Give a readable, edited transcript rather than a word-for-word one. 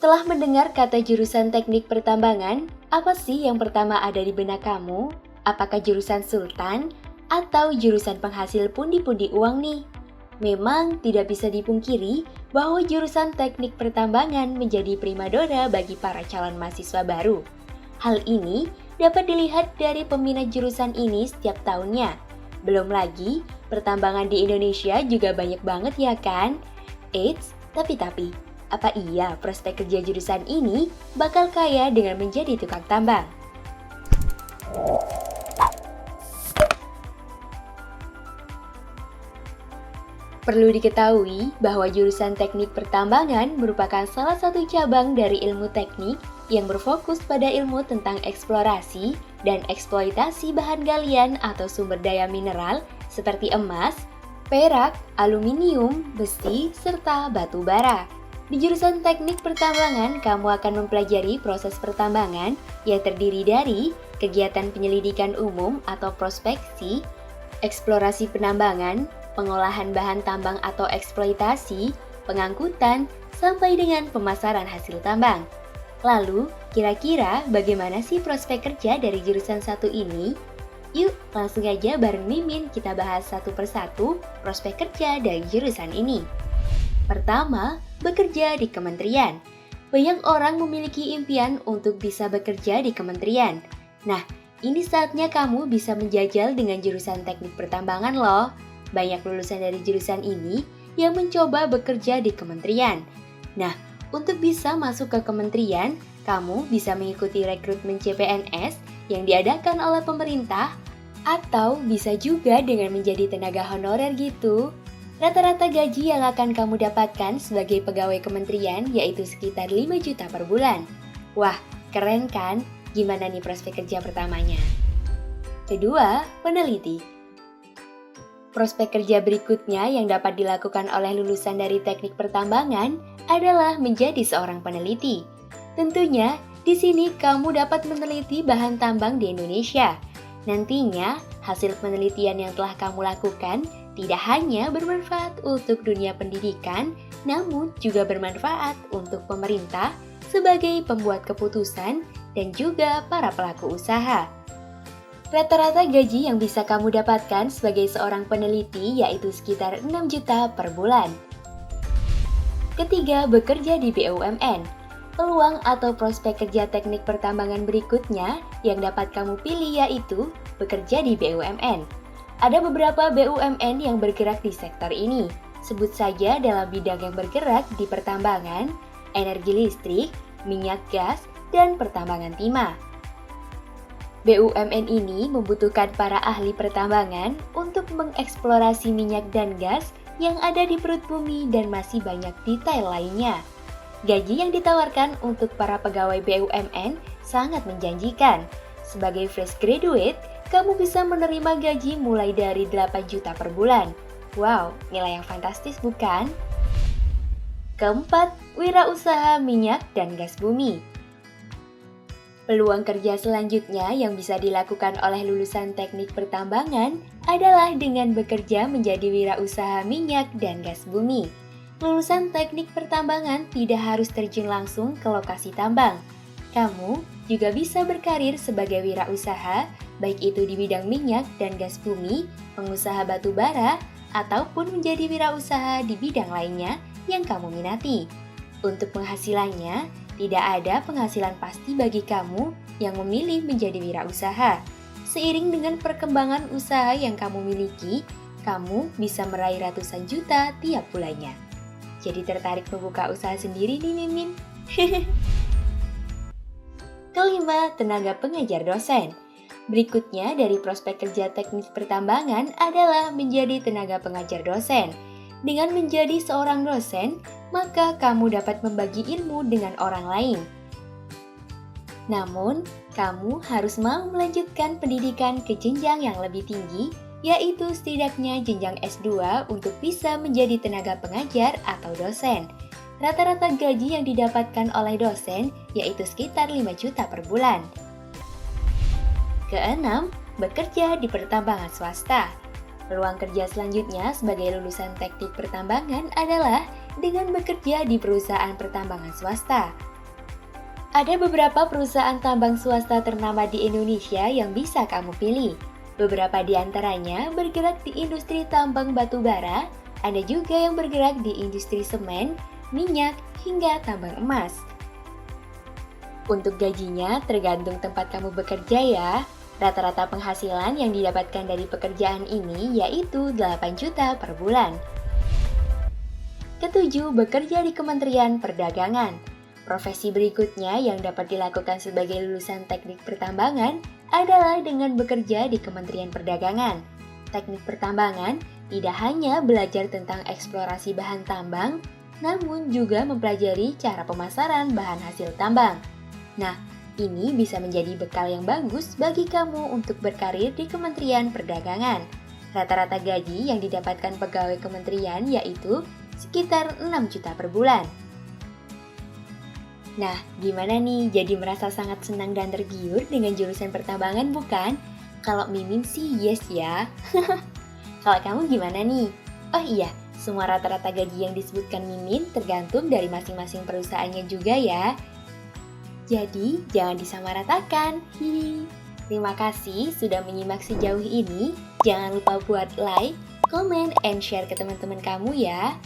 Setelah mendengar kata jurusan teknik pertambangan, apa sih yang pertama ada di benak kamu? Apakah jurusan sultan atau jurusan penghasil pundi-pundi uang nih? Memang tidak bisa dipungkiri bahwa jurusan teknik pertambangan menjadi primadona bagi para calon mahasiswa baru. Hal ini dapat dilihat dari peminat jurusan ini setiap tahunnya. Belum lagi, pertambangan di Indonesia juga banyak banget ya kan? Eits, tapi, apa iya prospek kerja jurusan ini bakal kaya dengan menjadi tukang tambang? Perlu diketahui bahwa jurusan teknik pertambangan merupakan salah satu cabang dari ilmu teknik yang berfokus pada ilmu tentang eksplorasi dan eksploitasi bahan galian atau sumber daya mineral seperti emas, perak, aluminium, besi, serta batu bara. Di jurusan teknik pertambangan, kamu akan mempelajari proses pertambangan yang terdiri dari kegiatan penyelidikan umum atau prospeksi, eksplorasi penambangan, pengolahan bahan tambang atau eksploitasi, pengangkutan, sampai dengan pemasaran hasil tambang. Lalu, kira-kira bagaimana sih prospek kerja dari jurusan satu ini? Yuk, langsung aja bareng Mimin kita bahas satu persatu prospek kerja dari jurusan ini. Pertama, bekerja di kementerian. Banyak orang memiliki impian untuk bisa bekerja di kementerian. Nah, ini saatnya kamu bisa menjajal dengan jurusan teknik pertambangan loh. Banyak lulusan dari jurusan ini yang mencoba bekerja di kementerian. Nah, untuk bisa masuk ke kementerian, kamu bisa mengikuti rekrutmen CPNS yang diadakan oleh pemerintah atau bisa juga dengan menjadi tenaga honorer gitu. Rata-rata gaji yang akan kamu dapatkan sebagai pegawai kementerian yaitu sekitar 5 juta per bulan. Wah, keren kan? Gimana nih prospek kerja pertamanya? Kedua, peneliti. Prospek kerja berikutnya yang dapat dilakukan oleh lulusan dari teknik pertambangan adalah menjadi seorang peneliti. Tentunya, di sini kamu dapat meneliti bahan tambang di Indonesia. Nantinya, hasil penelitian yang telah kamu lakukan tidak hanya bermanfaat untuk dunia pendidikan, namun juga bermanfaat untuk pemerintah sebagai pembuat keputusan dan juga para pelaku usaha. Rata-rata gaji yang bisa kamu dapatkan sebagai seorang peneliti yaitu sekitar 6 juta per bulan. Ketiga, bekerja di BUMN. Peluang atau prospek kerja teknik pertambangan berikutnya yang dapat kamu pilih yaitu bekerja di BUMN. Ada beberapa BUMN yang bergerak di sektor ini. Sebut saja dalam bidang yang bergerak di pertambangan, energi listrik, minyak gas, dan pertambangan timah. BUMN ini membutuhkan para ahli pertambangan untuk mengeksplorasi minyak dan gas yang ada di perut bumi dan masih banyak detail lainnya. Gaji yang ditawarkan untuk para pegawai BUMN sangat menjanjikan. Sebagai fresh graduate, kamu bisa menerima gaji mulai dari 8 juta per bulan. Wow, nilai yang fantastis bukan? Keempat, wirausaha minyak dan gas bumi. Peluang kerja selanjutnya yang bisa dilakukan oleh lulusan teknik pertambangan adalah dengan bekerja menjadi wirausaha minyak dan gas bumi. Lulusan teknik pertambangan tidak harus terjun langsung ke lokasi tambang. Kamu juga bisa berkarir sebagai wirausaha, baik itu di bidang minyak dan gas bumi, pengusaha batu bara, ataupun menjadi wirausaha di bidang lainnya yang kamu minati. Untuk penghasilannya, tidak ada penghasilan pasti bagi kamu yang memilih menjadi wirausaha. Seiring dengan perkembangan usaha yang kamu miliki, kamu bisa meraih ratusan juta tiap bulannya. Jadi tertarik membuka usaha sendiri nih Mimin? Kelima, tenaga pengajar dosen. Berikutnya dari prospek kerja teknik pertambangan adalah menjadi tenaga pengajar dosen. Dengan menjadi seorang dosen, maka kamu dapat membagi ilmu dengan orang lain. Namun, kamu harus mau melanjutkan pendidikan ke jenjang yang lebih tinggi, yaitu setidaknya jenjang S2 untuk bisa menjadi tenaga pengajar atau dosen. Rata-rata gaji yang didapatkan oleh dosen yaitu sekitar 5 juta per bulan. Keenam, bekerja di pertambangan swasta. Peluang kerja selanjutnya sebagai lulusan teknik pertambangan adalah dengan bekerja di perusahaan pertambangan swasta. Ada beberapa perusahaan tambang swasta ternama di Indonesia yang bisa kamu pilih. Beberapa di antaranya bergerak di industri tambang batu bara, ada juga yang bergerak di industri semen, minyak, hingga tambang emas. Untuk gajinya tergantung tempat kamu bekerja ya. Rata-rata penghasilan yang didapatkan dari pekerjaan ini yaitu 8 juta per bulan. Ketujuh, bekerja di Kementerian Perdagangan. Profesi berikutnya yang dapat dilakukan sebagai lulusan teknik pertambangan adalah dengan bekerja di Kementerian Perdagangan. Teknik pertambangan tidak hanya belajar tentang eksplorasi bahan tambang, namun juga mempelajari cara pemasaran bahan hasil tambang. Nah, ini bisa menjadi bekal yang bagus bagi kamu untuk berkarir di Kementerian Perdagangan. Rata-rata gaji yang didapatkan pegawai kementerian yaitu sekitar 6 juta per bulan. Nah, gimana nih? Jadi merasa sangat senang dan tergiur dengan jurusan pertambangan bukan? Kalau Mimin sih yes ya. Kalau kamu gimana nih? Oh iya, semua rata-rata gaji yang disebutkan Mimin tergantung dari masing-masing perusahaannya juga ya. Jadi, jangan disamaratakan. Hihi. Terima kasih sudah menyimak sejauh ini. Jangan lupa buat like, comment, and share ke teman-teman kamu ya.